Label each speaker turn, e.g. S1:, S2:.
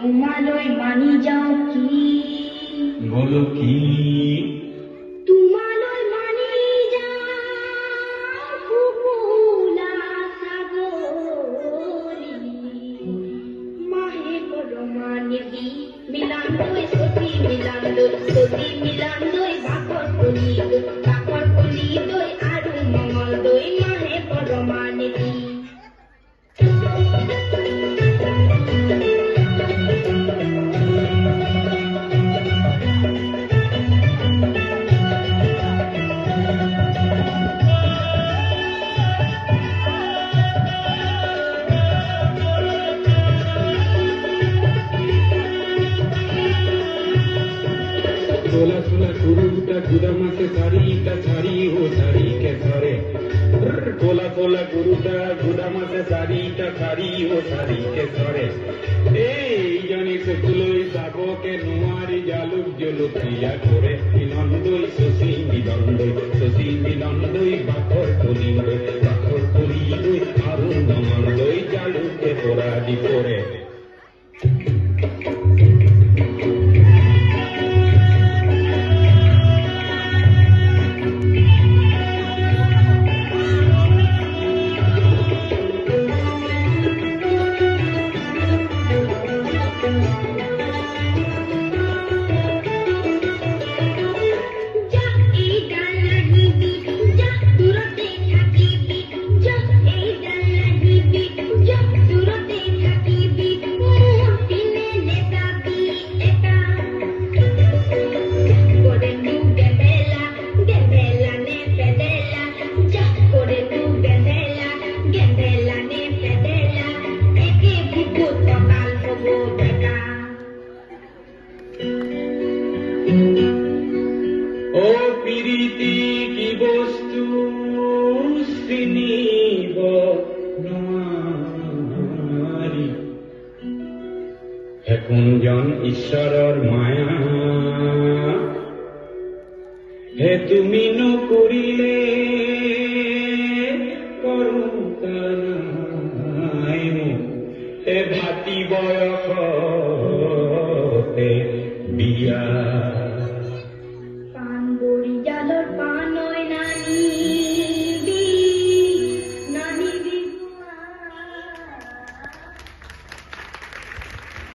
S1: তোমালৈ মানি যাওঁ কি
S2: বলো কি
S1: তোমালৈ মানি যাওঁ কুকুলা ছাগলী মাহে পৰমানিবি মিলানলৈ ছটি মিলানলৈ বাকৰ কলি দৈ আৰু মঙল দৈ মাহে পৰমানিবি
S2: सोला सोला गुरुटा गुदामा से सारीटा सारी हो सारी के सारे सोला सोला गुरुटा गुदामा से सारीटा सारी हो सारी के सारे এই জনি সকলই যাবকে নোয়ারি জালুক জলুকিয়া করে বিনন্দই শশী বিনন্দই বাখর কলিন্দই আরু নমন্দই জালুকে পোড়া দি করে ও প্রীতি কি বস্তু চিনিব নোৱাৰি হে কোনজন ঈশ্বৰৰ মায়া হে তুমি নকৰিলে কৰোঁতা নাই মোক হে ভাতি বয়সতে বিয়া